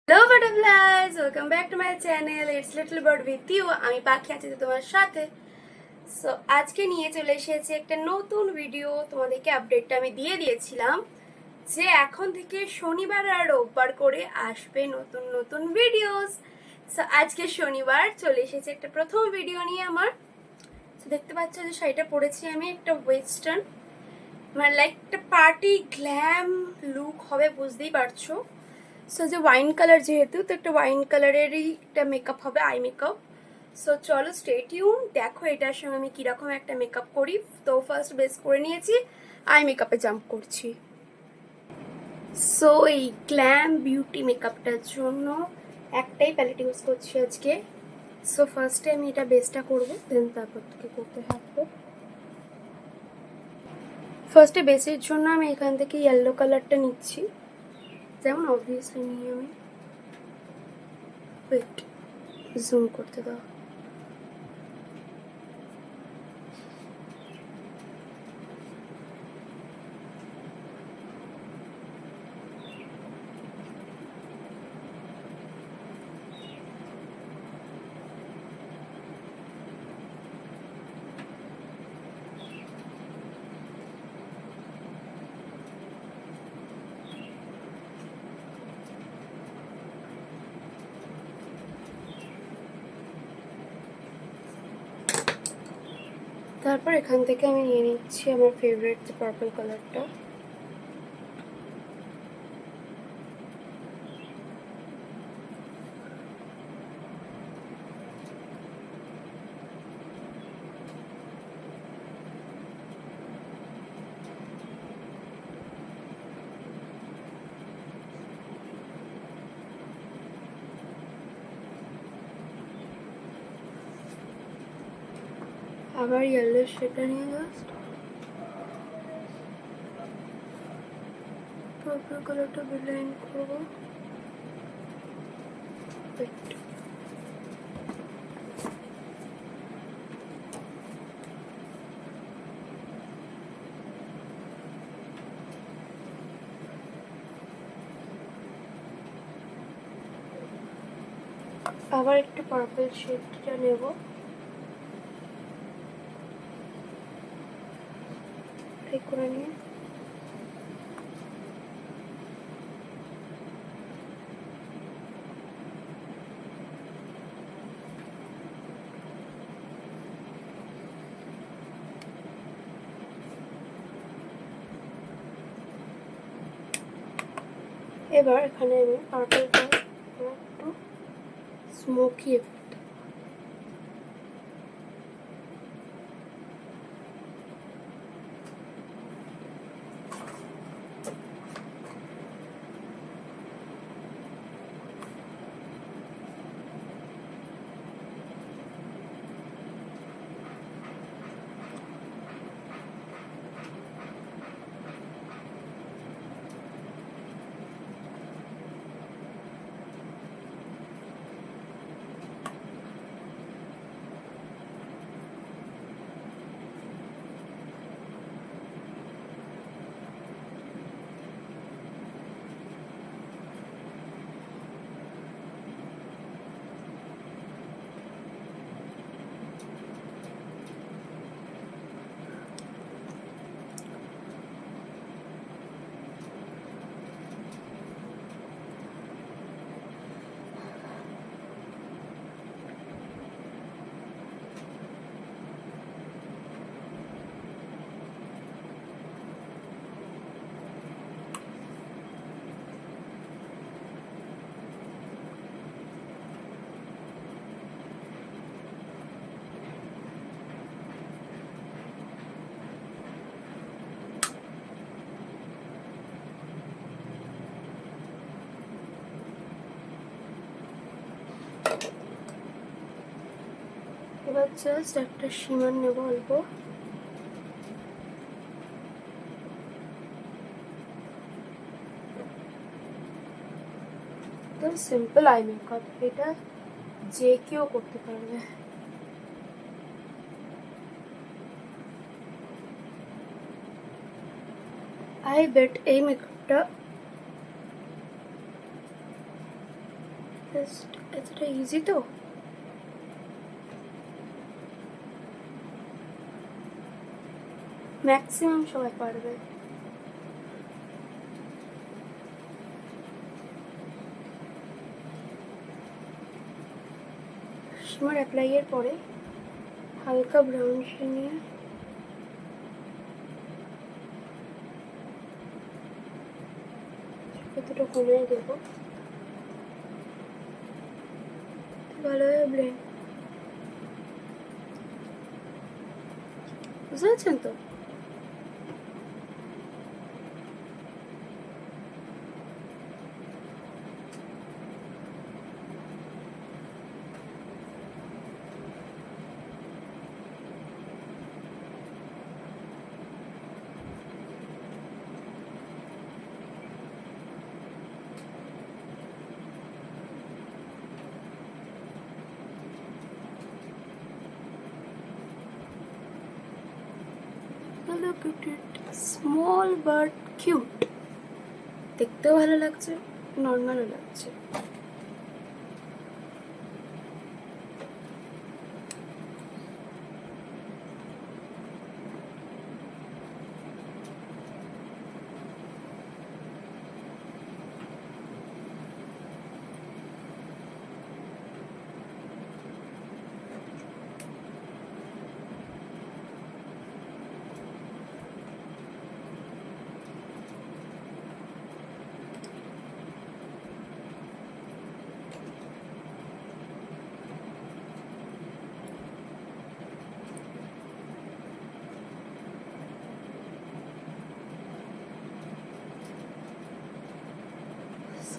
Hello butterflies, welcome back to my channel it's little bird with you. আমি পাখি আছি তো তোমার সাথে। সো আজকে নিয়ে চলে এসেছি একটা নতুন ভিডিও। তোমাদেরকে আপডেটটা আমি দিয়ে দিয়েছিলাম যে এখন থেকে শনিবার আর রোববার করে আসবে নতুন নতুন ভিডিওস। সো আজকে শনিবার চলে এসেছে একটা প্রথম ভিডিও নিয়ে আমার। তো দেখতে পাচ্ছ যে শাড়িটা পরেছি আমি, একটা ওয়েস্টার্ন, মানে লাইক একটা পার্টি গ্ল্যাম লুক হবে, বুঝতেই পারছো। সো যে ওয়াইন কালার, যেহেতু তো একটা ওয়াইন কালারেরই একটা মেকআপ হবে, আই মেকআপ। সো চলো স্টে টিউন, দেখো এটার সঙ্গে আমি কিরকম একটা মেকআপ করি। তো ফার্স্ট বেস করে নিয়েছি, আই মেকআপে জাম্প করছি। সো এই গ্ল্যাম বিউটি মেকআপটার জন্য একটাই প্যালেট ইউজ করছি আজকে। সো ফার্স্টে আমি এটা বেসটা করবো, দেন তারপর থেকে করতে থাকবো। ফার্স্টে বেসের জন্য আমি এখান থেকে ইয়েলো কালারটা নিচ্ছি, যেমন অবভিয়াসলি নিয়ে আমি ওয়েট জুম করতে দাও। তারপর এখান থেকে আমি নিয়ে নিচ্ছি আমার ফেভারিট যে পার্পল কালারটা। আবার ইয়েলো শেডটা নিয়ে জাস্ট পার্পল কালারটা ব্লেন্ড করবো। আবার একটু পার্পল শেডটা নেব, ঠিক করে নিয়ে এবার এখানে আমি পার্পলটা একটু স্মোকি এফেক্ট। এবার জাস্ট একটা শিমার নেব অল্প। একদম সিম্পল আই মেকআপ, এটা যে কেউ করতে পারবে। আই বেট এই মেকআপটা জাস্ট এতটা ইজি তো। ম্যাক্সিমাম সবাই পারবে। শিমার অ্যাপ্লাই এর পরে হালকা ব্রাউন শেড নিয়ে কতটা কমিয়ে দেবো, ভালোভাবে ব্লেন্ড। বুঝতে পারছেন তো? Look at it, small but cute. দেখতেও ভালো লাগছে, নর্মালও লাগছে।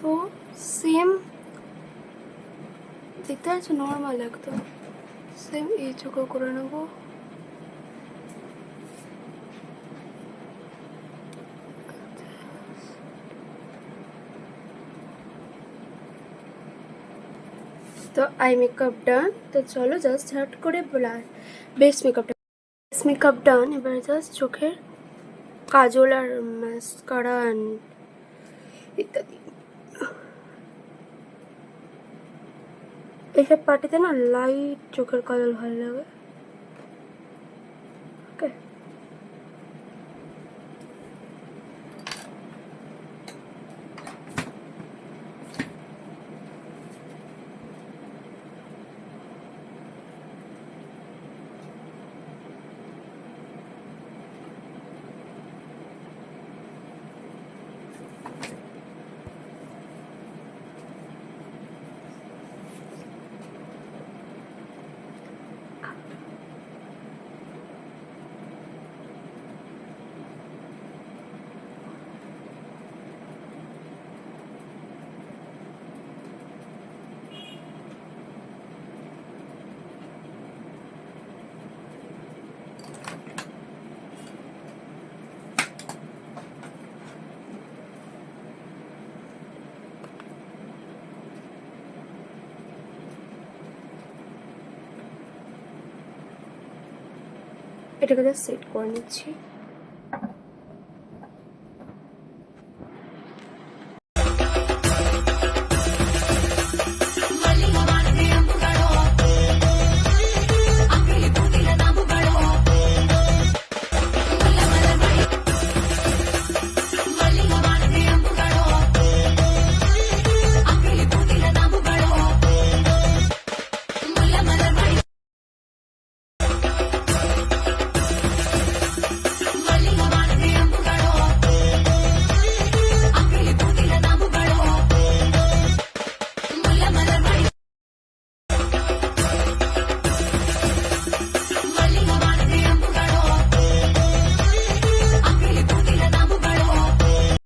সো সেম দেখতে পাচ্ছ, নর্মাল একদম সেম এই চোখও করে নেবো। তো আই মেকআপ ডান। তো চলো জাস্ট ঝাট করে বেস মেকআপ ডান। এবার জাস্ট চোখের কাজল আর মাস্কারা ইত্যাদি। এইসব পার্টিতে না লাইট চোখের কাজল ভালো লাগে। ওকে, এটাকে জাস্ট সেট করে নিচ্ছি।